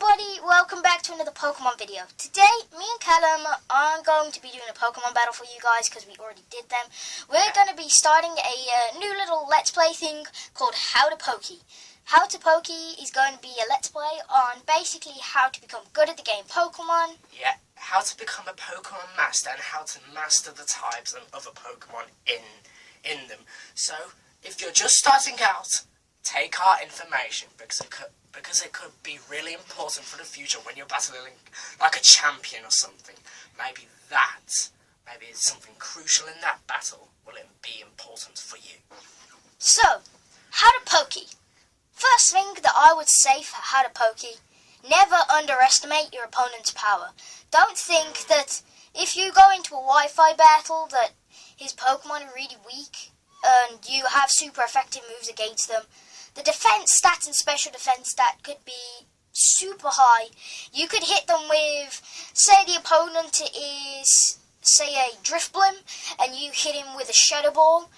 everybody, welcome back to another Pokemon video. Today, me and Callum are going to be doing a Pokemon battle for you guys because we already did them. We're going to be starting a new little Let's Play thing called How to Pokey. How to Pokey is going to be a Let's Play on basically how to become good at the game Pokemon. Yeah, how to become a Pokemon master and how to master the types and other Pokemon in them. So, if you're just starting out, take our information because it could be really important for the future when you're battling like a champion or something. Maybe it's something crucial in that battle will it be important for you. So, how to Pokey. First thing that I would say for how to Pokey, never underestimate your opponent's power. Don't think that if you go into a Wi-Fi battle that his Pokemon are really weak and you have super effective moves against them. The defense stats and special defense stat could be super high. You could hit them with, say the opponent is, say a Drifblim, and you hit him with a Shadow Ball,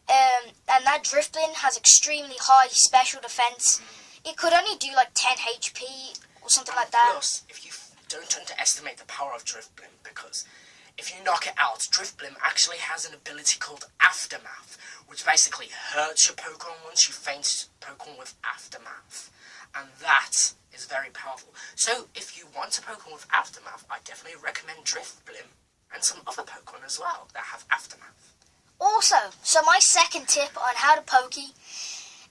and that Drifblim has extremely high special defense. It could only do like 10 HP or something like that. Plus, if you don't underestimate the power of Drifblim, because if you knock it out, Drifblim actually has an ability called Aftermath, which basically hurts your Pokemon once you faint Pokemon with Aftermath. And that is very powerful. So, if you want a Pokemon with Aftermath, I definitely recommend Drifblim and some other Pokemon as well that have Aftermath. Also, so my second tip on how to Pokey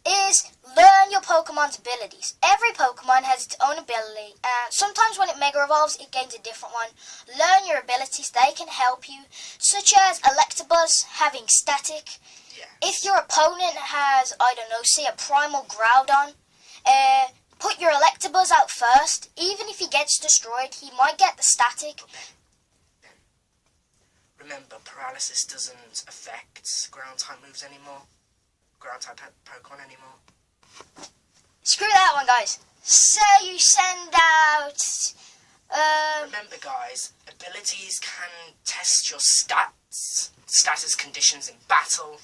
is learn your Pokemon's abilities. Every Pokemon has its own ability, and sometimes when it Mega Evolves, it gains a different one. Learn your abilities, they can help you, such as Electabuzz having Static. Yes. If your opponent has, I don't know, say a Primal Groudon, put your Electabuzz out first. Even if he gets destroyed, he might get the Static. Ben, remember, paralysis doesn't affect ground type moves anymore. Ground type Pokemon anymore. Screw that one, guys. So you send out... Remember, guys, abilities can test your status conditions in battle,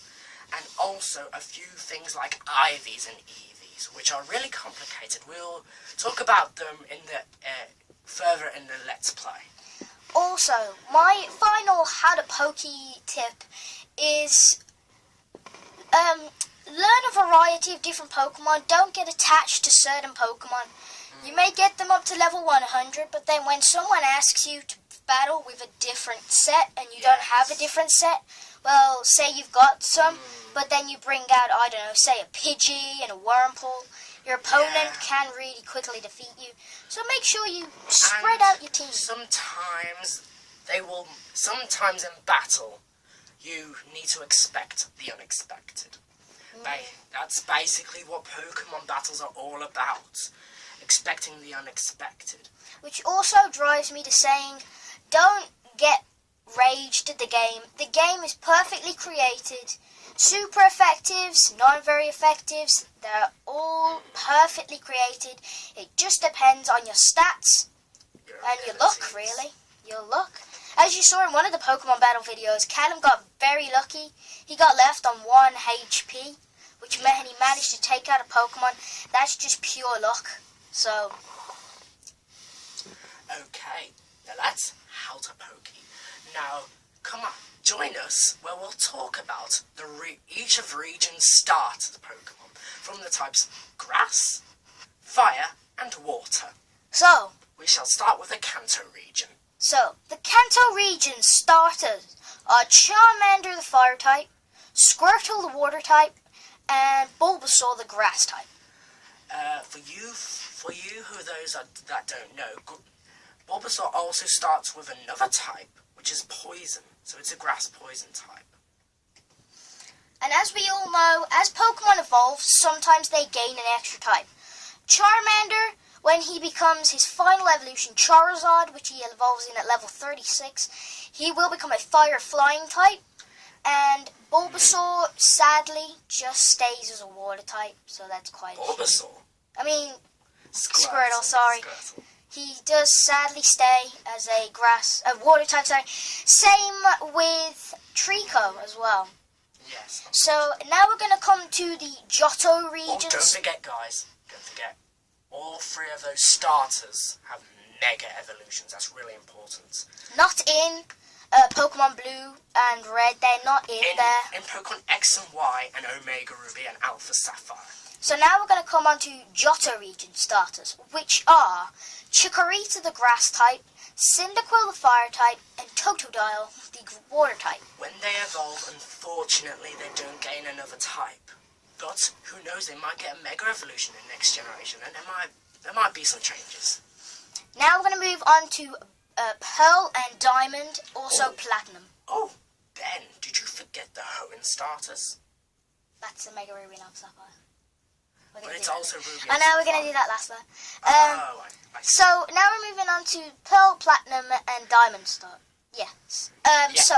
and also a few things like IVs and EVs, which are really complicated. We'll talk about them in the further in the Let's Play. Also, my final how to Pokey tip is... learn a variety of different Pokemon. Don't get attached to certain Pokemon. You may get them up to level 100, but then when someone asks you to battle with a different set and you don't have a different set, well, say you've got some, but then you bring out, I don't know, say a Pidgey and a Wurmple, your opponent can really quickly defeat you. So make sure you spread out your team. Sometimes in battle, you need to expect the unexpected. That's basically what Pokemon battles are all about. Expecting the unexpected. Which also drives me to saying, don't get raged at the game. The game is perfectly created. Super effectives, non-very effectives, they're all perfectly created. It just depends on your stats and your luck, really. Your luck. As you saw in one of the Pokemon battle videos, Callum got very lucky. He got left on 1 HP, which meant he managed to take out a Pokemon. That's just pure luck. So, okay, now that's how to Pokey. Now, come on, join us where we'll talk about each of the region's start of the Pokemon, from the types Grass, Fire, and Water. So, we shall start with the Kanto region. So, the Kanto region starters are Charmander the Fire type, Squirtle the Water type, and Bulbasaur the Grass type. For you who those that don't know, Bulbasaur also starts with another type, which is Poison. So it's a Grass Poison type. And as we all know, as Pokemon evolve, sometimes they gain an extra type. Charmander, when he becomes his final evolution, Charizard, which he evolves in at level 36, he will become a Fire Flying type. And Bulbasaur, sadly, just stays as a Water type, so that's quite a shame. Bulbasaur? I mean, Squirtle, sorry. Squirtle. He does sadly stay as a Water type, sorry. Same with Trico as well. Yes. So, now we're going to come to the Johto regions. Oh, don't forget, guys. Don't forget. all three of those starters have mega evolutions. That's really important. Not in Pokemon Blue and Red. They're not in there. In Pokemon X and Y and Omega Ruby and Alpha Sapphire. So now we're going to come on to Johto region starters, which are Chikorita the grass type, Cyndaquil the fire type, and Totodile the water type. When they evolve, unfortunately, they don't gain another type. But who knows, they might get a Mega Evolution in next generation, and there might be some changes. Now we're going to move on to Pearl and Diamond, also Platinum. Oh, Ben, did you forget the Hoenn starters? That's the Mega Ruby and Alpha Sapphire. But it's also Ruby. I know we're going to do that last one. I see. So now we're moving on to Pearl, Platinum, and Diamond start. Yes. So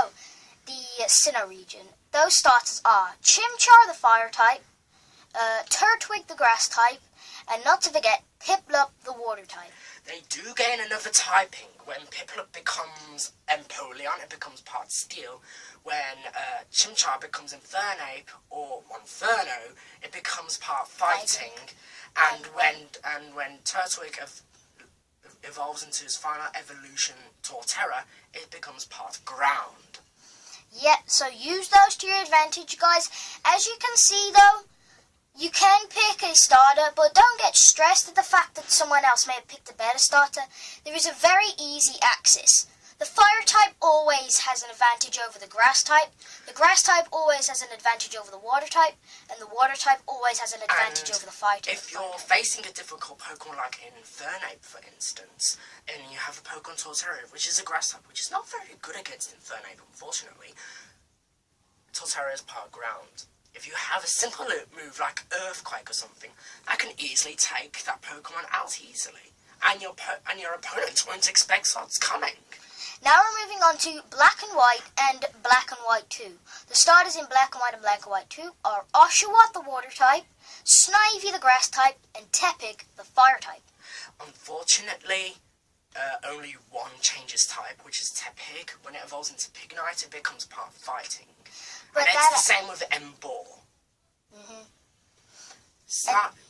the Sinnoh region. Those starters are Chimchar the fire type, Turtwig the grass type, and not to forget Piplup the water type. They do gain another typing. When Piplup becomes Empoleon, it becomes part Steel. When Chimchar becomes Infernape or Monferno, it becomes part Fighting. And when Turtwig evolves into his final evolution, Torterra, it becomes part Ground. Yep, so use those to your advantage, guys. As you can see, though, you can pick a starter, but don't get stressed at the fact that someone else may have picked a better starter. There is a very easy axis. The fire type always has an advantage over the grass type. The grass type always has an advantage over the water type. And the water type always has an advantage over the fire type. If you're facing a difficult Pokemon like an Infernape, for instance, and you have a Pokemon Torterra, which is a grass type, which is not very good against Infernape, unfortunately, Torterra is part Ground. If you have a simple move like Earthquake or something, that can easily take that Pokemon out easily. And your opponent won't expect what's coming. Now we're moving on to Black and White and Black and White 2. The starters in Black and White and Black and White 2 are Oshawott the water type, Snivy the grass type, and Tepig the fire type. Unfortunately, only one changes type, which is Tepig. When it evolves into Pignite, it becomes part Fighting. But and it's the same with Emboar.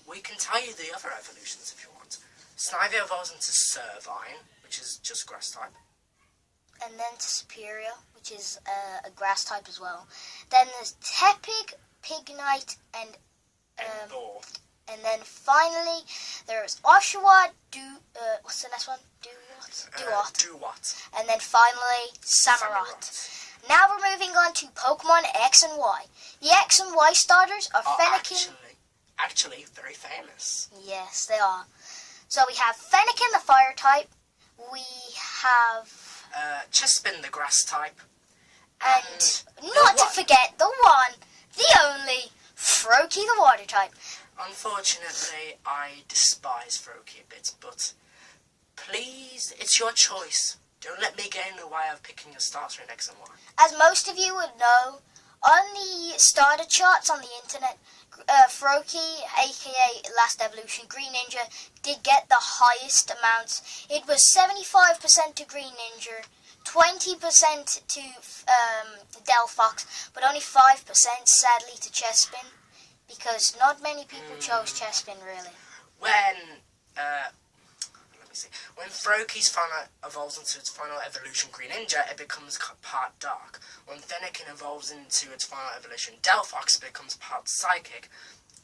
We can tell you the other evolutions if you want. Snivy evolves into Servine, which is just grass type. And then to Superior, which is a grass type as well. Then there's Tepig, Pignite, and Emboar. And then finally there's Oshawott, what's the next one? Duat. And then finally Samurott. Now we're moving on to Pokemon X and Y. The X and Y starters are Fennekin. Actually, very famous. Yes, they are. So we have Fennekin, the fire type. We have Chespin, the grass type. And not to forget the one, the only, Froakie, the water type. Unfortunately, I despise Froakie a bit, but please, it's your choice. Don't let me get in the way of picking a starter in X and Y. As most of you would know, on the starter charts on the internet, Froakie, aka Last Evolution, Green Ninja, did get the highest amounts. It was 75% to Green Ninja, 20% to Delphox, but only 5% sadly to Chespin, because not many people chose Chespin really. When Froakie's final evolves into its final evolution, Green Ninja, it becomes part Dark. When Fennekin evolves into its final evolution, Delphox, it becomes part Psychic.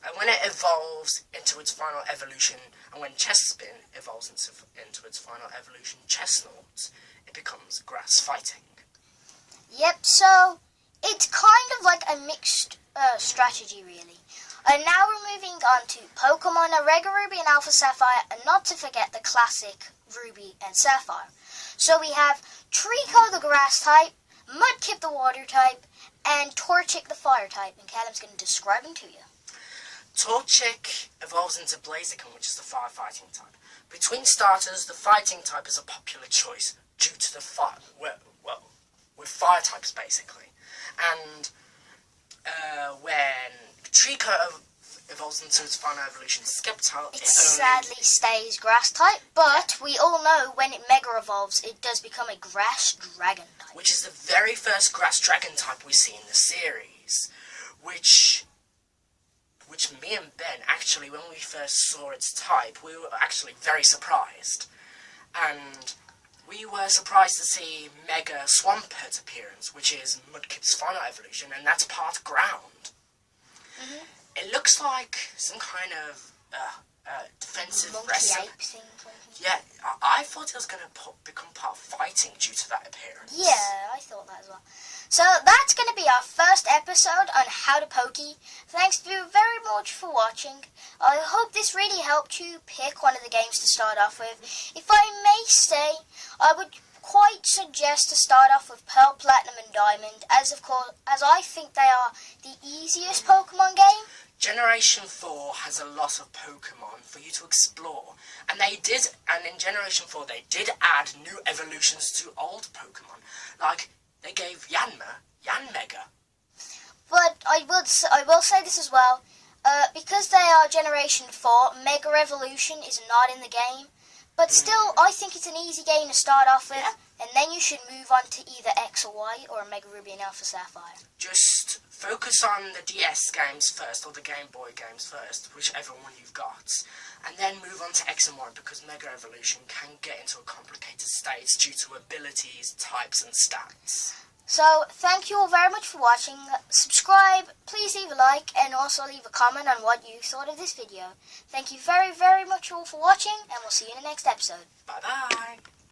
And when it evolves into its final evolution, and when Chespin evolves into its final evolution, Chestnut, it becomes Grass Fighting. Yep, so it's kind of like a mixed strategy really. And now we're moving on to Pokemon Omega Ruby and Alpha Sapphire, and not to forget the classic Ruby and Sapphire. So we have Trico the grass type, Mudkip the water type, and Torchic the fire type, and Callum's going to describe them to you. Torchic evolves into Blaziken, which is the fire fighting type. Between starters, the fighting type is a popular choice due to the with fire types basically. And when Trico evolves into its final evolution, Sceptile, it sadly stays grass type, but we all know when it mega evolves, it does become a grass dragon type. Which is the very first grass dragon type we see in the series, which which me and Ben actually, when we first saw its type, we were actually very surprised. And we were surprised to see Mega Swampert appearance, which is Mudkip's final evolution, and that's part ground. Mm-hmm. It looks like some kind of defensive wrestling. Monkey ape thing. Yeah, I thought it was going to become part of fighting due to that appearance. Yeah, I thought that as well. So that's going to be our first episode on how to Pokey. Thanks you very much for watching. I hope this really helped you pick one of the games to start off with. If I may say, I would quite suggest to start off with Pearl, Platinum and Diamond, as I think they are the easiest Pokemon game. Generation 4 has a lot of Pokemon for you to explore, and in Generation 4 they did add new evolutions to old Pokemon, like they gave Yanmega. But I will say this as well, because they are Generation 4, Mega Evolution is not in the game, but still I think it's an easy game to start off with, and then you should move on to either X or Y or Mega Ruby and Alpha Sapphire. Just focus on the DS games first, or the Game Boy games first, whichever one you've got, and then move on to X and Y, because Mega Evolution can get into a complicated state due to abilities, types and stats. So, thank you all very much for watching. Subscribe, please leave a like, and also leave a comment on what you thought of this video. Thank you very, very much all for watching, and we'll see you in the next episode. Bye bye!